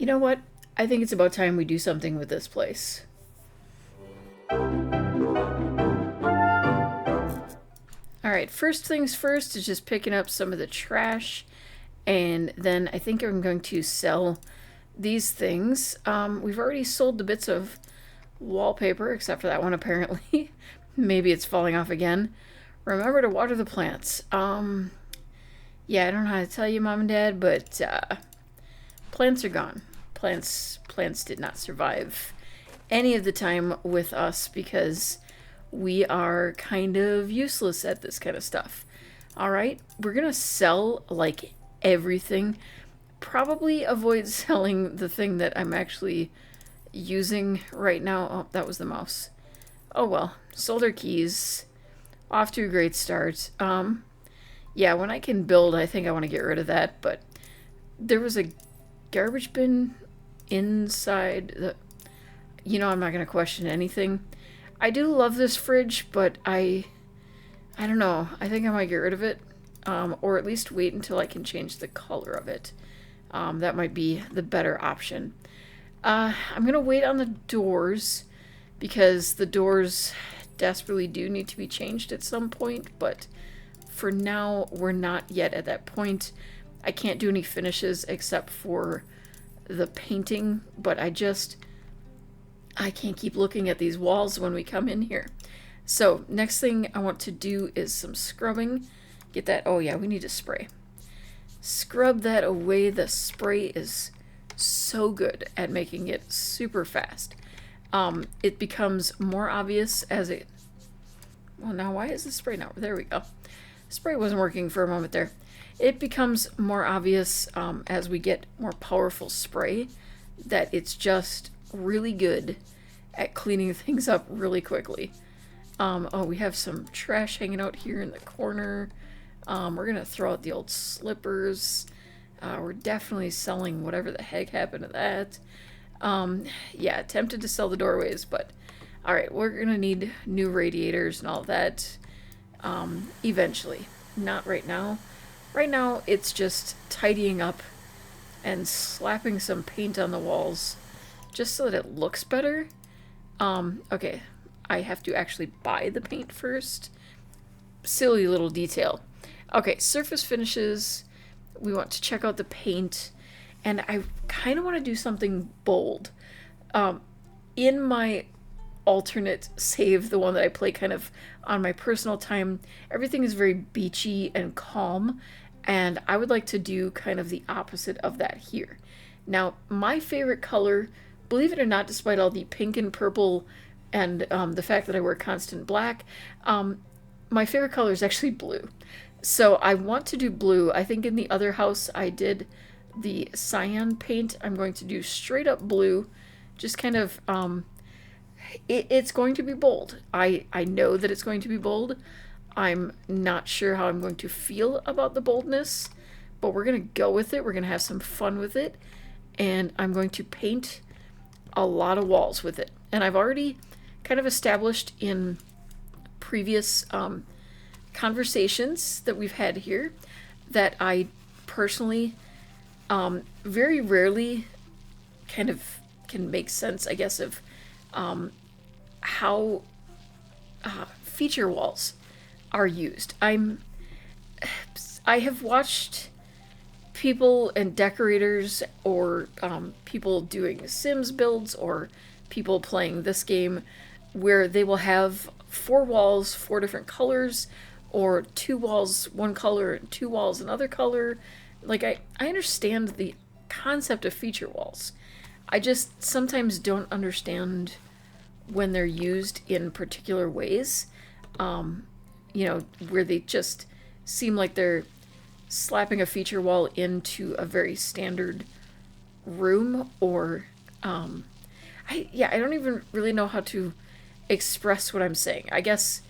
You know what? I think it's about time we do something with this place. Alright, first things first is just picking up some of the trash, and then I think I'm going to sell these things. We've already sold the bits of wallpaper, except for that one apparently. Maybe it's falling off again. Remember to water the plants. Yeah, I don't know how to tell you, Mom and Dad, but plants are gone. Plants did not survive any of the time with us because we are kind of useless at this kind of stuff. Alright, we're gonna sell like everything. Probably avoid selling the thing that I'm actually using right now. Oh, that was the mouse. Oh well, sold our keys. Off to a great start. Yeah, when I can build, I think I want to get rid of that, but there was a garbage bin inside the... I'm not going to question anything. I do love this fridge, but I don't know. I think I might get rid of it, or at least wait until I can change the color of it. That might be the better option. I'm going to wait on the doors because the doors desperately do need to be changed at some point, but for now, we're not yet at that point. I can't do any finishes except for the painting, but I can't keep looking at these walls when we come in here. So next thing I want to do is some scrubbing. Get that, oh yeah, we need to spray. Scrub that away. The spray is so good at making it super fast. It becomes more obvious as it... Well, now why is the spray not... There we go. Spray wasn't working for a moment there. It becomes more obvious as we get more powerful spray that it's just really good at cleaning things up really quickly. Oh, we have some trash hanging out here in the corner. We're gonna throw out the old slippers. We're definitely selling whatever the heck happened to that. Yeah, tempted to sell the doorways, but alright, we're gonna need new radiators and all that eventually. Not right now. Right now, it's just tidying up and slapping some paint on the walls just so that it looks better. Okay, I have to actually buy the paint first. Silly little detail. Okay, surface finishes. We want to check out the paint, and I kind of want to do something bold. In my alternate save, the one that I play kind of on my personal time, everything is very beachy and calm, and I would like to do kind of the opposite of that here. Now, my favorite color, believe it or not, despite all the pink and purple and the fact that I wear constant black, my favorite color is actually blue. So I want to do blue. I think in the other house I did the cyan paint. I'm going to do straight up blue. Just kind of, it's going to be bold. I know that it's going to be bold. I'm not sure how I'm going to feel about the boldness, but we're going to go with it. We're going to have some fun with it. And I'm going to paint a lot of walls with it. And I've already kind of established in previous conversations that we've had here that I personally very rarely kind of can make sense, I guess, of how feature walls are used. I have watched people and decorators or people doing Sims builds or people playing this game where they will have 4 walls, 4 different colors, or 2 walls, 1 color, and 2 walls, another color. Like, I understand the concept of feature walls. I just sometimes don't understand when they're used in particular ways, where they just seem like they're slapping a feature wall into a very standard room, or I don't even really know how to express what I'm saying. I guess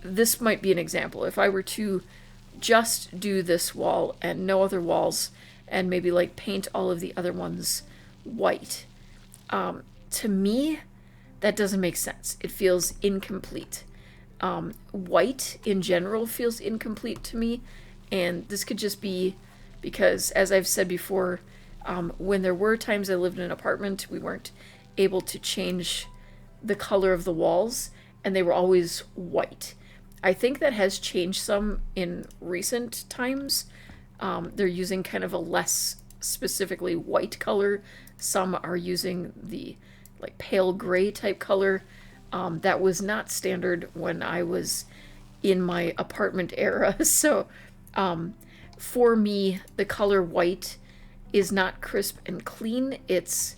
this might be an example. If I were to just do this wall and no other walls and maybe like paint all of the other ones white, to me that doesn't make sense. It feels incomplete. White in general feels incomplete to me, and this could just be because, as I've said before, When there were times I lived in an apartment, we weren't able to change the color of the walls, and they were always white. I think that has changed some in recent times. They're using kind of a less specifically white color. Some are using the like pale gray type color. That was not standard when I was in my apartment era. So for me, the color white is not crisp and clean. It's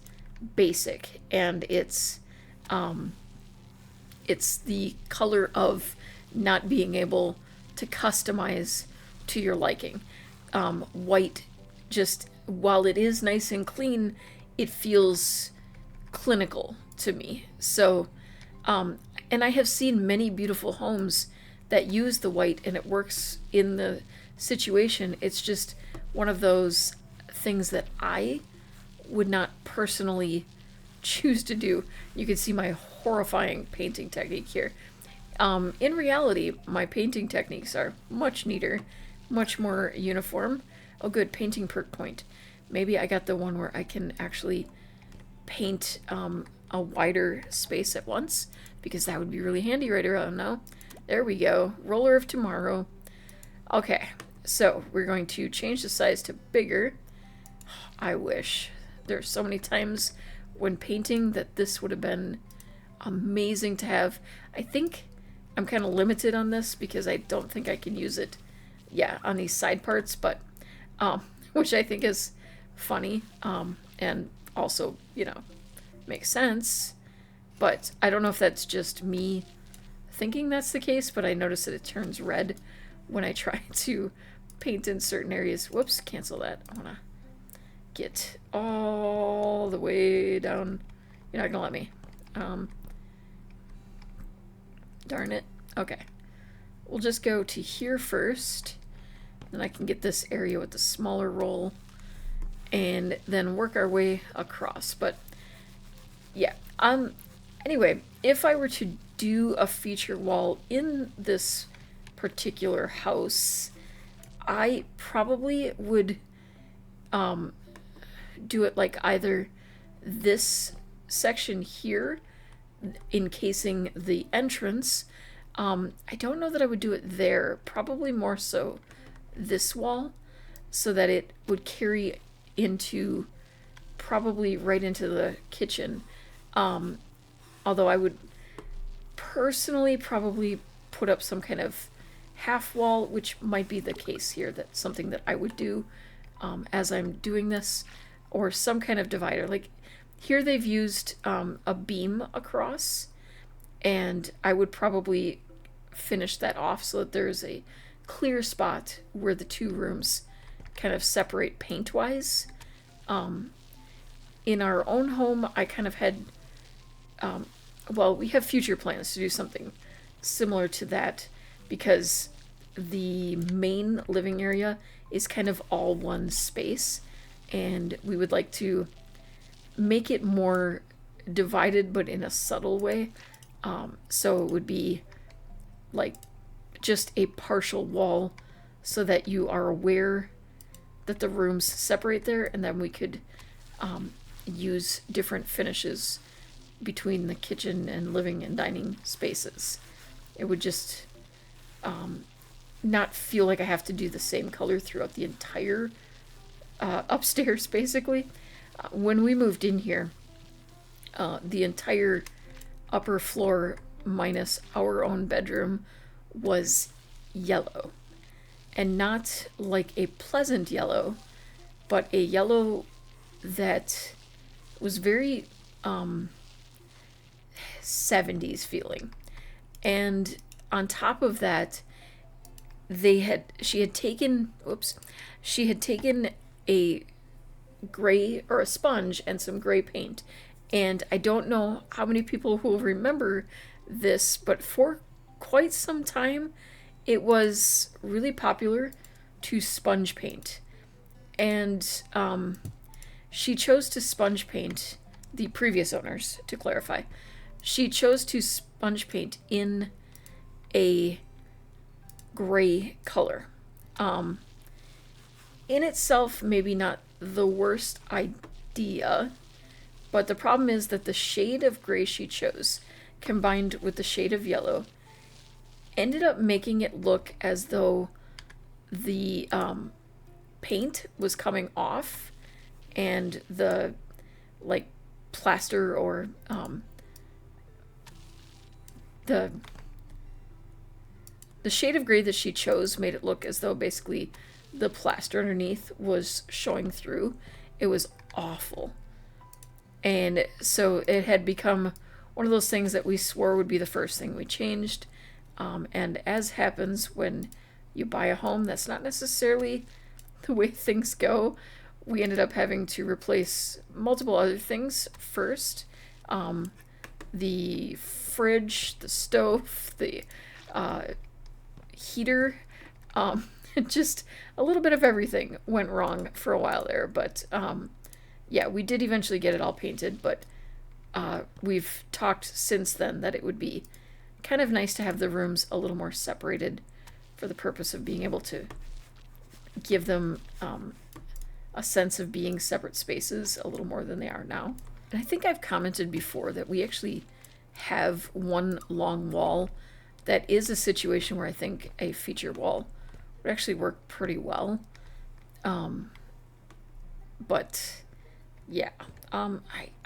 basic, and it's the color of not being able to customize to your liking. White, just while it is nice and clean, it feels clinical to me. So, and I have seen many beautiful homes that use the white and it works in the situation. It's just one of those things that I would not personally choose to do. You can see my horrifying painting technique here. In reality, my painting techniques are much neater, much more uniform. Oh good, painting perk point. Maybe I got the one where I can actually paint a wider space at once, because that would be really handy right around now. There we go, roller of tomorrow. Okay, so we're going to change the size to bigger. I wish. There's so many times when painting that this would have been amazing to have. I think I'm kind of limited on this because I don't think I can use it, yeah, on these side parts, but which I think is funny, and also, you know, makes sense. But I don't know if that's just me thinking that's the case, but I notice that it turns red when I try to paint in certain areas. Whoops, cancel that. I want to get all the way down. You're not gonna let me. Darn it. Okay. We'll just go to here first. Then I can get this area with the smaller roll and then work our way across. But yeah. Anyway, if I were to do a feature wall in this particular house, I probably would do it like either this section here encasing the entrance. I don't know that I would do it there. Probably more so this wall, so that it would carry into probably right into the kitchen. Although I would personally probably put up some kind of half wall, which might be the case here. That's something that I would do as I'm doing this, or some kind of divider. Like here they've used a beam across, and I would probably finish that off so that there's a clear spot where the two rooms kind of separate paint-wise. In our own home, I kind of had, well, we have future plans to do something similar to that, because the main living area is kind of all one space, and we would like to make it more divided, but in a subtle way. So it would be like just a partial wall so that you are aware that the rooms separate there, and then we could use different finishes between the kitchen and living and dining spaces. It would just not feel like I have to do the same color throughout the entire upstairs, basically. When we moved in here, the entire upper floor minus our own bedroom was yellow. And not like a pleasant yellow, but a yellow that was very 70s feeling. And on top of that, she had taken a gray, or a sponge, and some gray paint. And I don't know how many people will remember this, but for quite some time it was really popular to sponge paint. And she chose to sponge paint, the previous owners, to clarify. She chose to sponge paint in a gray color. In itself, maybe not the worst idea, but the problem is that the shade of gray she chose, combined with the shade of yellow, ended up making it look as though the paint was coming off and the like plaster or the shade of gray that she chose made it look as though basically the plaster underneath was showing through. It was awful. And so it had become one of those things that we swore would be the first thing we changed. And as happens when you buy a home, that's not necessarily the way things go. We ended up having to replace multiple other things first. The fridge, the stove, the heater, just a little bit of everything went wrong for a while there. But yeah, we did eventually get it all painted, but we've talked since then that it would be kind of nice to have the rooms a little more separated for the purpose of being able to give them a sense of being separate spaces a little more than they are now. And I think I've commented before that we actually have one long wall that is a situation where I think a feature wall would actually work pretty well. But yeah, I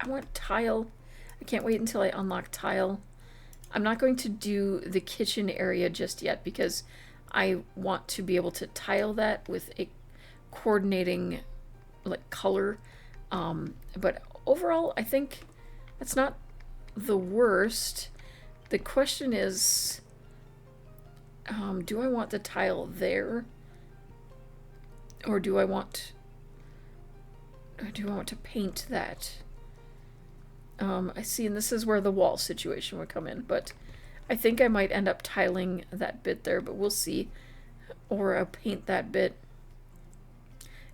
want tile. I can't wait until I unlock tile. I'm not going to do the kitchen area just yet because I want to be able to tile that with a coordinating like color. But overall, I think that's not the worst. The question is, do I want the tile there, or do I want to paint that? I see, and this is where the wall situation would come in, but I think I might end up tiling that bit there, but we'll see. Or I'll paint that bit.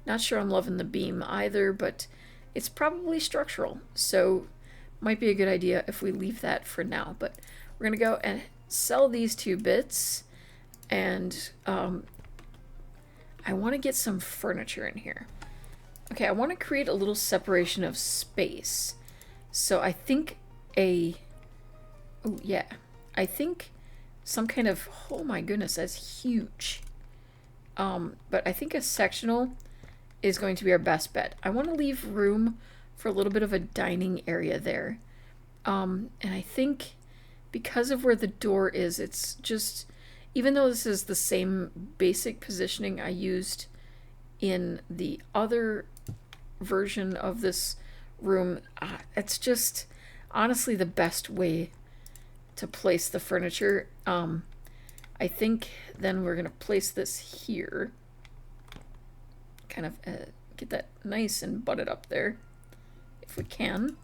Not sure I'm loving the beam either, but it's probably structural, so might be a good idea if we leave that for now. But we're gonna go and sell these 2 bits, and I want to get some furniture in here. Okay, I want to create a little separation of space. So I think I think some kind of, oh my goodness, that's huge. But I think a sectional is going to be our best bet. I want to leave room for a little bit of a dining area there. And I think because of where the door is, it's just, even though this is the same basic positioning I used in the other version of this room, it's just honestly the best way to place the furniture. I think then we're gonna place this here, kind of get that nice and butted up there if we can.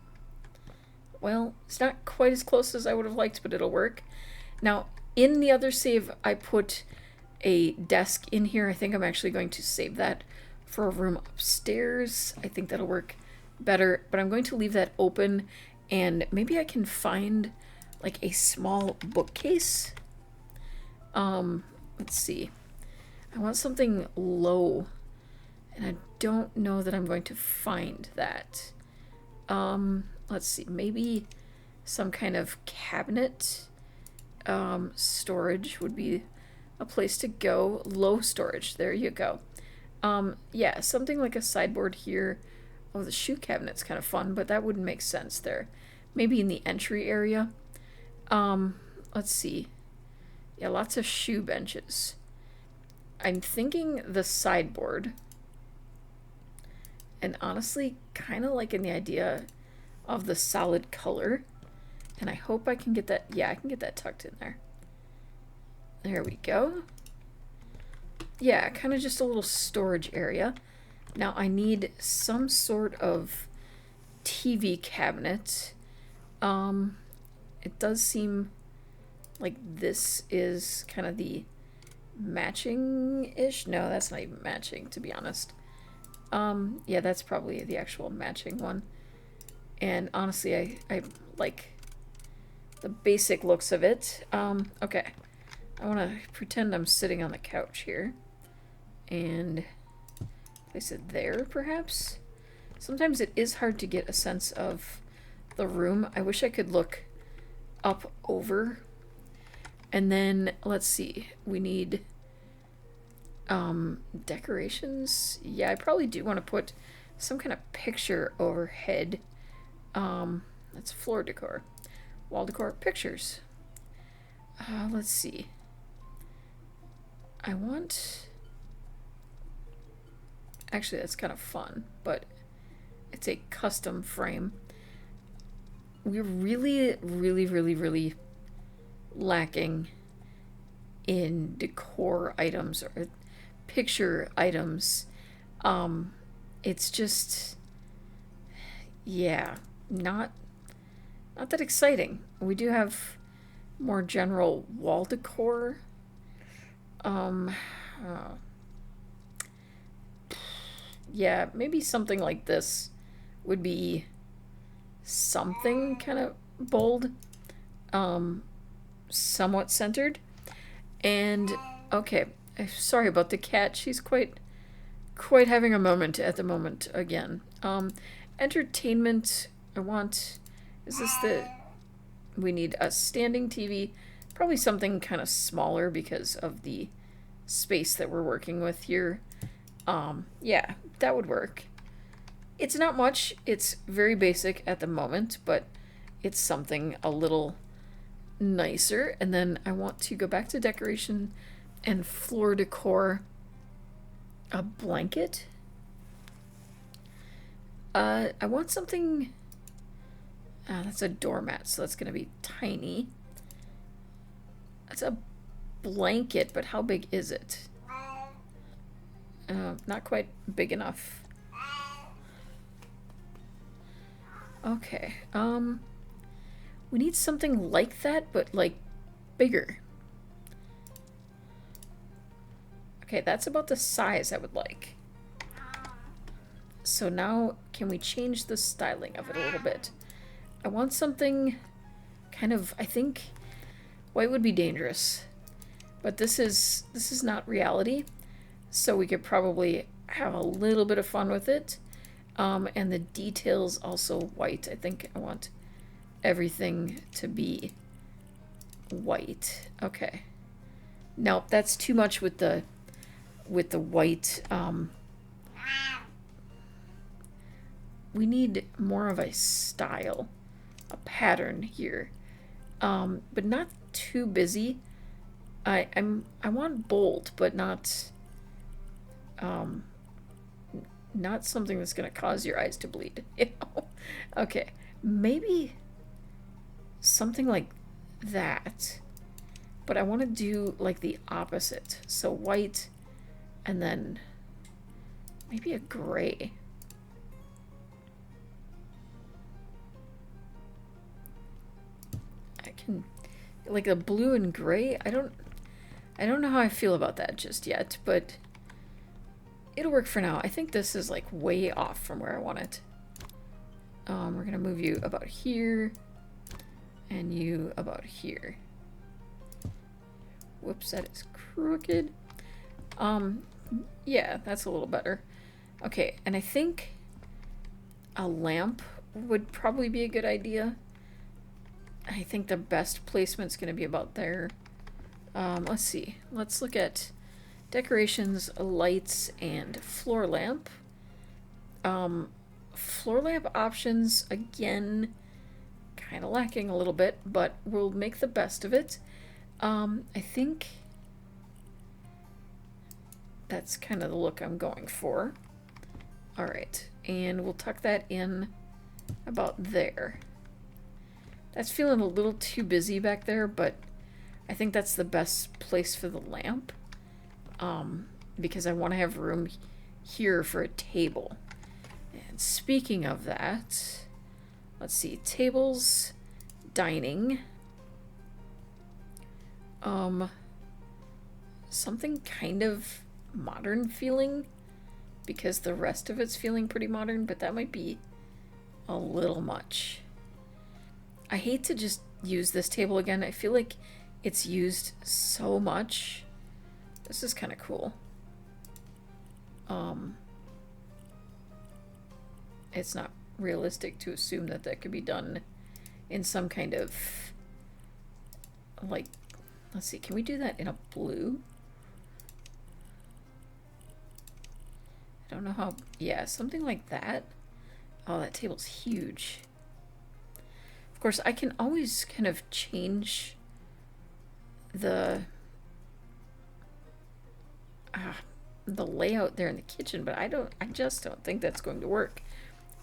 Well, it's not quite as close as I would have liked, but it'll work. Now in the other save I put a desk in here. I think I'm actually going to save that for a room upstairs. I think that'll work better, but I'm going to leave that open, and maybe I can find like a small bookcase. Let's see. I want something low, and I don't know that I'm going to find that. Let's see, maybe some kind of cabinet. Storage would be a place to go. Low storage, there you go. Yeah, something like a sideboard here. Oh, the shoe cabinet's kind of fun, but that wouldn't make sense there. Maybe in the entry area. Let's see. Yeah, lots of shoe benches. I'm thinking the sideboard. And honestly, kind of liking the idea of the solid color. And I hope I can get that. Yeah, I can get that tucked in there. There we go. Yeah, kind of just a little storage area. Now I need some sort of TV cabinet. It does seem like this is kind of the matching-ish. No, that's not even matching, to be honest. Yeah, that's probably the actual matching one. And honestly, I like the basic looks of it. Okay. I want to pretend I'm sitting on the couch here and Place it there, perhaps? Sometimes it is hard to get a sense of the room. I wish I could look up over. And then, let's see, we need decorations. Yeah, I probably do want to put some kind of picture overhead. That's floor decor. Wall decor, pictures. Let's see. I want... Actually, that's kind of fun, but it's a custom frame. We're really, really, really, really lacking in decor items or picture items. It's just, yeah, not that exciting. We do have more general wall decor. Yeah, maybe something like this would be something kind of bold, somewhat centered. And okay, sorry about the cat. She's quite having a moment at the moment again. Entertainment. I want. Is this the? We need a standing TV. Probably something kind of smaller because of the space that we're working with here. Yeah, that would work. It's not much. It's very basic at the moment, but it's something a little nicer. And then I want to go back to decoration and floor decor. A blanket. I want something. That's a doormat, so that's gonna be tiny. That's a blanket, but how big is it? Not quite big enough. Okay. We need something like that, but like bigger. Okay, that's about the size I would like. So now, can we change the styling of it a little bit? I want something kind of, I think, white would be dangerous. But this is not reality. So we could probably have a little bit of fun with it. And the details also white. I think I want everything to be white. Okay. Nope, that's too much with the white. We need more of a style, a pattern here, but not too busy. I want bold, but not something that's gonna cause your eyes to bleed. You know? Okay, maybe something like that, but I want to do like the opposite. So white, and then maybe a gray. I can, like a blue and gray. I don't know how I feel about that just yet, but it'll work for now. I think this is like way off from where I want it. We're gonna move you about here, and you about here. Whoops, that is crooked. Yeah, that's a little better. Okay, and I think a lamp would probably be a good idea. I think the best placement's gonna be about there. Let's see. Let's look at decorations, lights, and floor lamp. Floor lamp options, again, kind of lacking a little bit, but we'll make the best of it. I think that's kind of the look I'm going for. Alright, and we'll tuck that in about there. That's feeling a little too busy back there, but I think that's the best place for the lamp. Because I want to have room here for a table. And speaking of that, let's see, tables, dining, something kind of modern feeling, because the rest of it's feeling pretty modern, but that might be a little much. I hate to just use this table again. I feel like it's used so much. This is kind of cool. it's not realistic to assume that that could be done in some kind of, like, let's see, can we do that in a blue? I don't know how, yeah, something like that. Oh, that table's huge. Of course, I can always kind of change the layout there in the kitchen, but I just don't think that's going to work.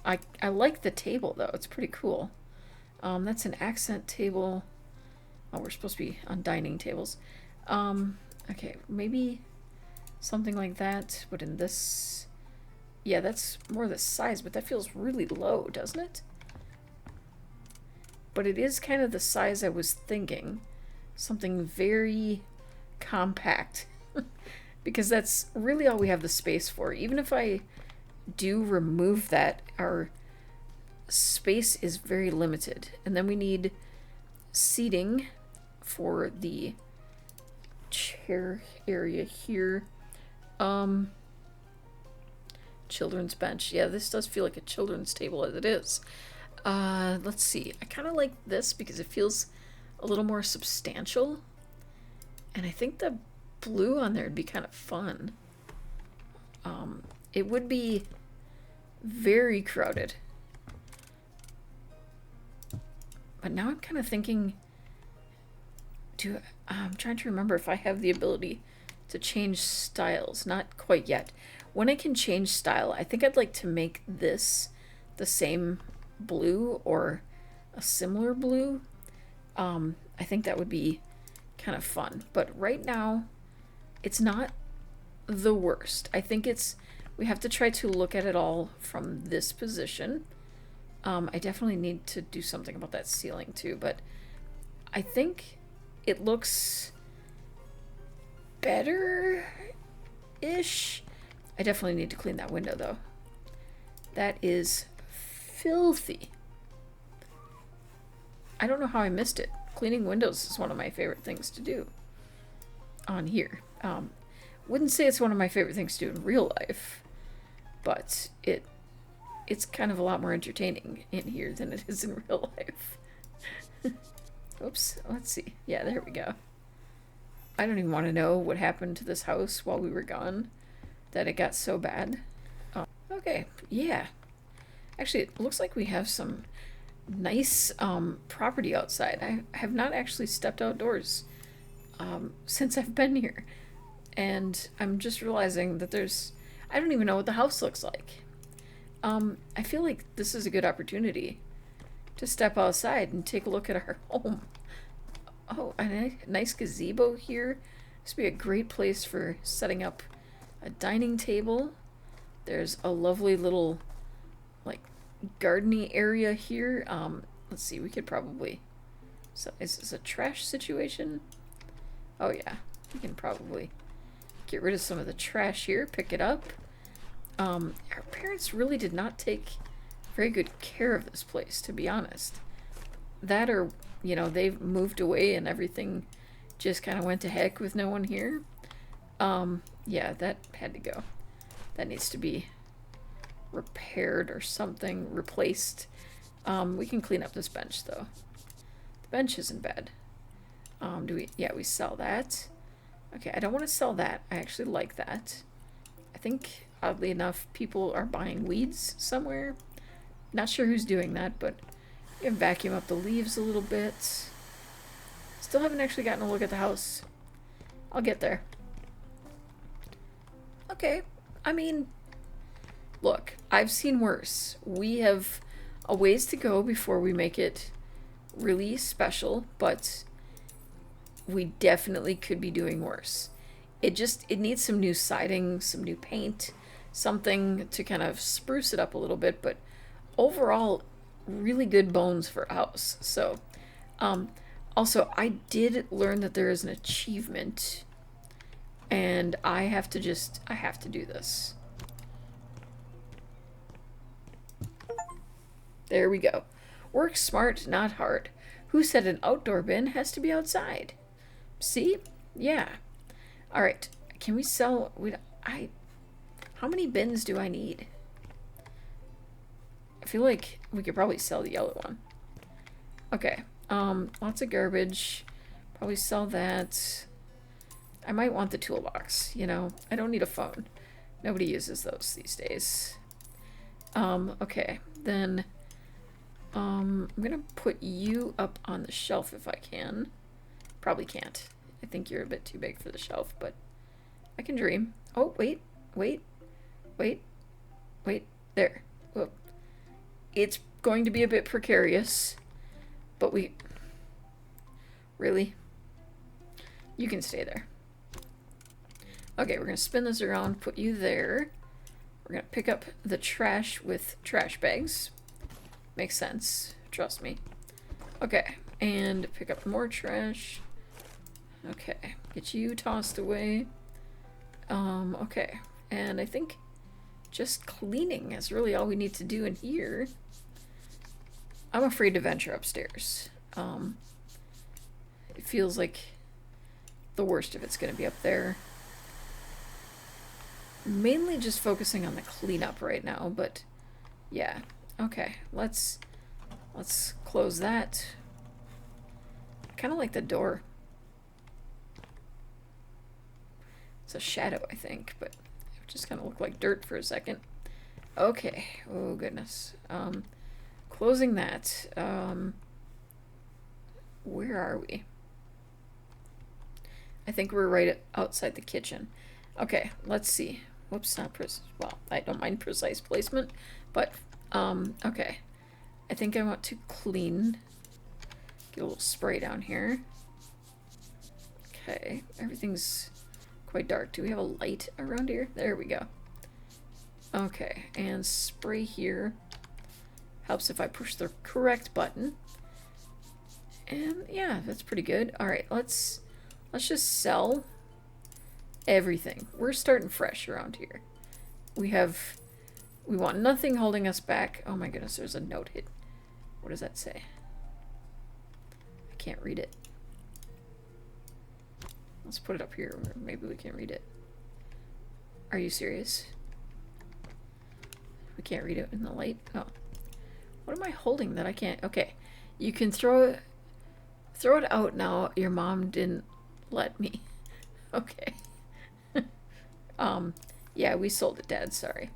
I like the table though, it's pretty cool. That's an accent table. Oh, we're supposed to be on dining tables. Okay, maybe something like that, but in this, yeah, that's more the size, but that feels really low, doesn't it? But it is kind of the size I was thinking. Something very compact. Because that's really all we have the space for. Even if I do remove that, our space is very limited. And then we need seating for the chair area here. Children's bench. Yeah, this does feel like a children's table as it is. Let's see. I kind of like this because it feels a little more substantial. And I think the blue on there would be kind of fun. It would be very crowded. But now I'm kind of thinking, I'm trying to remember if I have the ability to change styles. Not quite yet. When I can change style, I think I'd like to make this the same blue or a similar blue. I think that would be kind of fun. But right now, it's not the worst. I think we have to try to look at it all from this position. I definitely need to do something about that ceiling too, but I think it looks better-ish. I definitely need to clean that window though. That is filthy. I don't know how I missed it. Cleaning windows is one of my favorite things to do on here. Wouldn't say it's one of my favorite things to do in real life, but it's kind of a lot more entertaining in here than it is in real life. Oops, let's see. Yeah, there we go. I don't even want to know what happened to this house while we were gone, that it got so bad. Oh, okay, yeah. Actually, it looks like we have some nice property outside. I have not actually stepped outdoors since I've been here. And I'm just realizing that I don't even know what the house looks like. I feel like this is a good opportunity to step outside and take a look at our home. Oh, a nice gazebo here. This would be a great place for setting up a dining table. There's a lovely little, like, gardeny area here. Let's see, we could probably... So, is this a trash situation? Oh yeah, we can probably get rid of some of the trash here, pick it up. Our parents really did not take very good care of this place, to be honest. That or, you know, they've moved away and everything just kind of went to heck with no one here. Yeah, that had to go. That needs to be repaired or something, replaced. We can clean up this bench though. The bench isn't bad. Yeah, we sell that. Okay, I don't want to sell that. I actually like that. I think, oddly enough, people are buying weeds somewhere. Not sure who's doing that, but you can vacuum up the leaves a little bit. Still haven't actually gotten a look at the house. I'll get there. Okay, I mean, look, I've seen worse. We have a ways to go before we make it really special, but we definitely could be doing worse. It needs some new siding, some new paint, something to kind of spruce it up a little bit, but overall, really good bones for a house. So, also, I did learn that there is an achievement, and I have to do this. There we go. Work smart, not hard. Who said an outdoor bin has to be outside? See? Yeah. All right. Can we sell? How many bins do I need? feel like we could probably sell the yellow one. Okay. Lots of garbage. Probably sell that. I might want the toolbox, you know. I don't need a phone. Nobody uses those these days. Okay. Then, I'm gonna put you up on the shelf if I can. Probably can't. I think you're a bit too big for the shelf, but I can dream. Oh, wait. There. Whoop. It's going to be a bit precarious, but we... Really? You can stay there. Okay, we're going to spin this around, put you there. We're going to pick up the trash with trash bags. Makes sense. Trust me. Okay, and pick up more trash. Okay, get you tossed away. Okay, and I think just cleaning is really all we need to do in here. I'm afraid to venture upstairs. It feels like the worst of it's going to be up there. Mainly just focusing on the cleanup right now, but yeah. Okay, let's close that. I kind of like the door. It's a shadow, I think, but it just kind of looked like dirt for a second. Okay. Oh, goodness. Closing that. Where are we? I think we're right outside the kitchen. Okay, let's see. Whoops, not precise. Well, I don't mind precise placement, but, okay. I think I want to clean. Get a little spray down here. Okay, everything's quite dark. Do we have a light around here? There we go. Okay, and spray here. Helps if I push the correct button. And yeah, that's pretty good. Alright, let's just sell everything. We're starting fresh around here. We want nothing holding us back. Oh my goodness, there's a note hit. What does that say? I can't read it. Let's put it up here where maybe we can read it. Are you serious? We can't read it in the light? Oh. What am I holding that I can't? Okay. You can throw it out now. Your mom didn't let me. Okay. Yeah, we sold it, Dad. Sorry.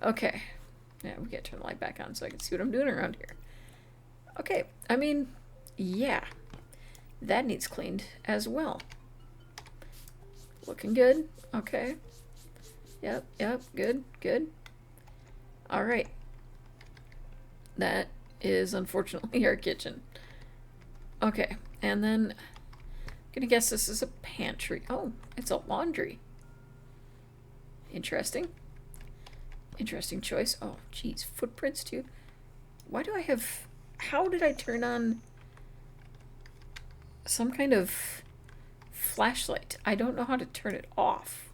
Okay. Yeah, we gotta turn the light back on so I can see what I'm doing around here. Okay. I mean, yeah. That needs cleaned as well. Looking good. Okay. Yep, good. Alright. That is unfortunately our kitchen. Okay, and then I'm gonna guess this is a pantry. Oh, it's a laundry. Interesting. Interesting choice. Oh, geez, footprints too. Why do I have... How did I turn on some kind of flashlight? I don't know how to turn it off.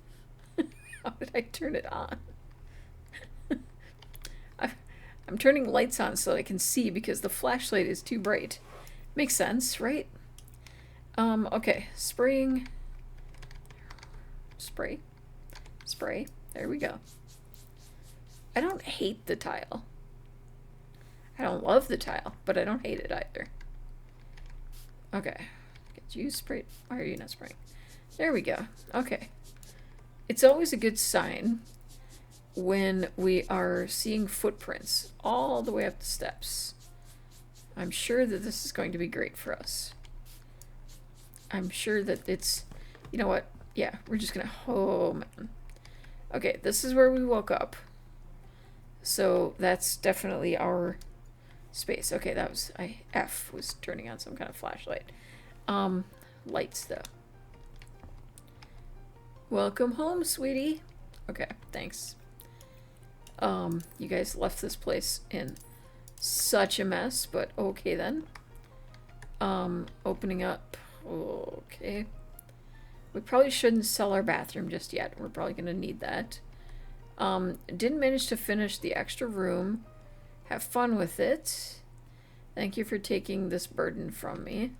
How did I turn it on? I'm turning lights on so that I can see because the flashlight is too bright. Makes sense, right? Okay. Spraying. Spray. There we go. I don't hate the tile. I don't love the tile, but I don't hate it either. Okay. Get you sprayed. Why are you not spraying? There we go. Okay. It's always a good sign when we are seeing footprints all the way up the steps. I'm sure that this is going to be great for us. I'm sure that it's... You know what? Yeah, we're just gonna... Oh, man. Okay, this is where we woke up. So that's definitely our space. Okay, that was... F was turning on some kind of flashlight. Lights, though. Welcome home, sweetie. Okay, thanks. You guys left this place in such a mess, but okay then. Opening up. Okay. We probably shouldn't sell our bathroom just yet. We're probably gonna need that. Didn't manage to finish the extra room. Have fun with it. Thank you for taking this burden from me.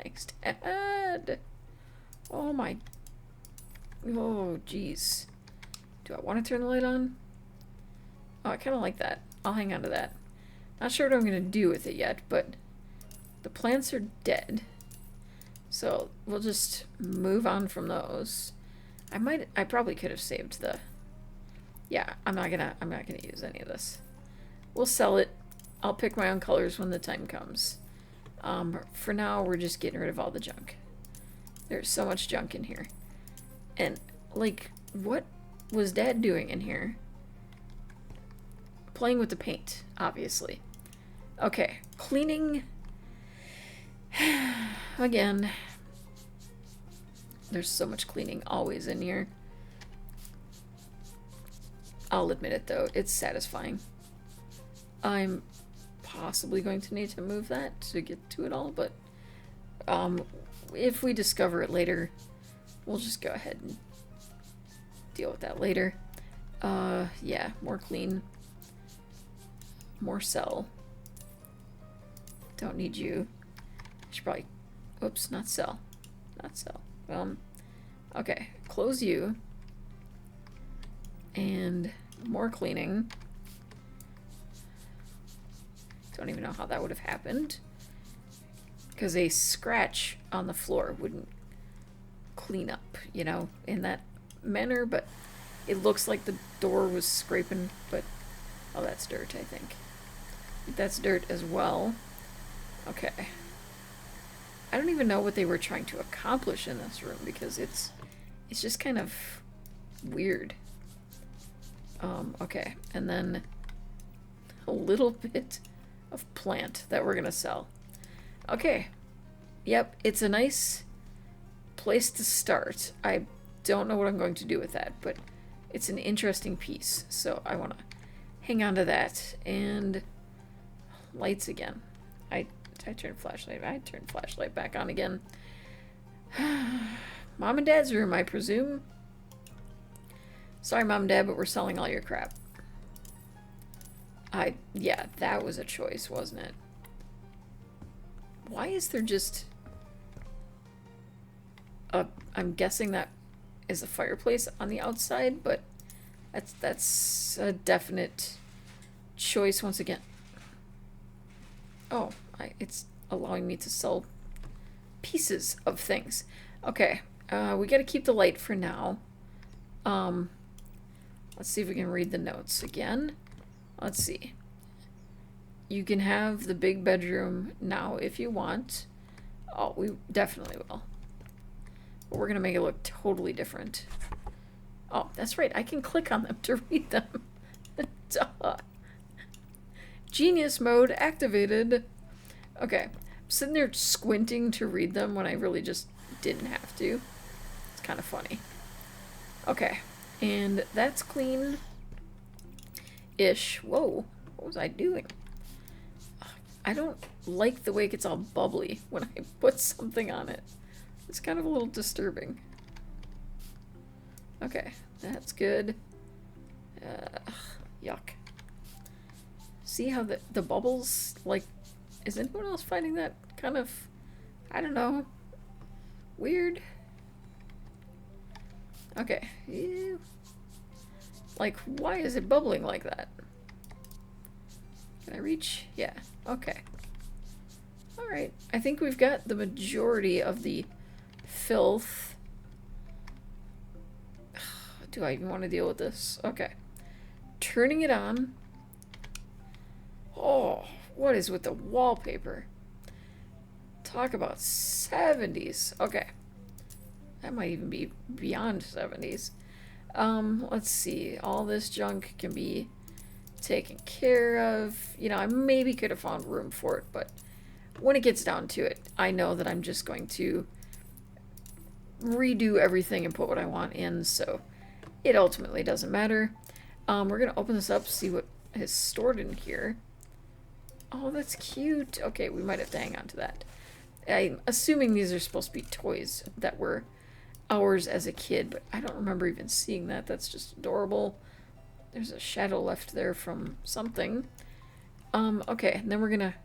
Thanks, Dad. Oh my... Oh, jeez. Do I want to turn the light on? Oh, I kind of like that. I'll hang on to that. Not sure what I'm going to do with it yet, but the plants are dead. So we'll just move on from those. I probably could have saved the... Yeah, I'm not gonna use any of this. We'll sell it. I'll pick my own colors when the time comes. For now, we're just getting rid of all the junk. There's so much junk in here. And, like, what was Dad doing in here? Playing with the paint, obviously. Okay, cleaning. Again. There's so much cleaning always in here. I'll admit it, though. It's satisfying. I'm possibly going to need to move that to get to it all, but if we discover it later, we'll just go ahead and deal with that later. Yeah, more clean. More sell. Don't need you. I should probably... Oops, not sell. Not sell. Okay, close you. And more cleaning. Don't even know how that would have happened. Because a scratch on the floor wouldn't clean up, you know, in that manner, but it looks like the door was scraping, but... Oh, that's dirt, I think. That's dirt as well. Okay. I don't even know what they were trying to accomplish in this room, because it's just kind of weird. Okay, and then a little bit of plant that we're gonna sell. Okay, yep, it's a nice place to start. I don't know what I'm going to do with that, but it's an interesting piece, so I want to hang on to that. And lights again. I turned flashlight. I turned flashlight back on again. Mom and Dad's room, I presume. Sorry, Mom and Dad, but we're selling all your crap. Yeah, that was a choice, wasn't it? Why is there just... I'm guessing that is a fireplace on the outside, but that's a definite choice once again. Oh, it's allowing me to sell pieces of things. Okay, we gotta keep the light for now. Let's see if we can read the notes again. Let's see. You can have the big bedroom now if you want. Oh, we definitely will. But we're going to make it look totally different. Oh, that's right. I can click on them to read them. Duh. Genius mode activated. Okay. I'm sitting there squinting to read them when I really just didn't have to. It's kind of funny. Okay. And that's clean. Ish. Whoa. What was I doing? I don't like the way it gets all bubbly when I put something on it. It's kind of a little disturbing. Okay. That's good. Yuck. See how the bubbles, like, is anyone else finding that kind of, I don't know, weird? Okay. Ew. Like, why is it bubbling like that? Can I reach? Yeah. Okay. Alright. I think we've got the majority of the filth. Do I even want to deal with this? Okay. Turning it on. Oh, what is with the wallpaper? Talk about 70s. Okay. That might even be beyond 70s. Let's see. All this junk can be taken care of. You know, I maybe could have found room for it, but when it gets down to it, I know that I'm just going to redo everything and put what I want in, so it ultimately doesn't matter. We're going to open this up, see what is stored in here. Oh, that's cute. Okay, we might have to hang on to that. I'm assuming these are supposed to be toys that were ours as a kid, but I don't remember even seeing that. That's just adorable. There's a shadow left there from something. Okay, and then we're gonna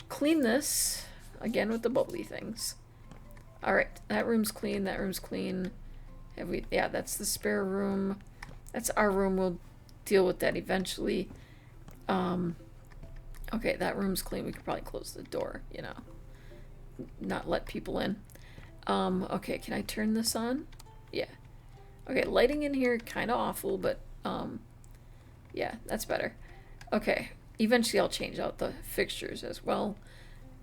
clean this again with the bubbly things. Alright, that room's clean, that room's clean. Have we, yeah, that's the spare room. That's our room. We'll deal with that eventually. Okay, that room's clean. We could probably close the door, you know, not let people in. Okay, can I turn this on? Yeah. Okay, lighting in here kind of awful, but yeah, that's better. Okay, eventually I'll change out the fixtures as well,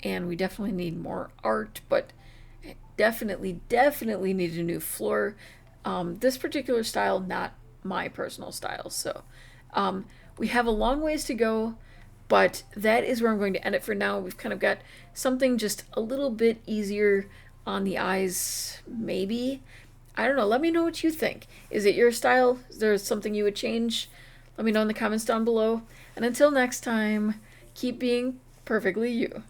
and we definitely need more art, but definitely need a new floor. This particular style, not my personal style, so we have a long ways to go, but that is where I'm going to end it for now. We've kind of got something just a little bit easier on the eyes, maybe. I don't know. Let me know what you think. Is it your style? Is there something you would change? Let me know in the comments down below. And until next time, keep being perfectly you.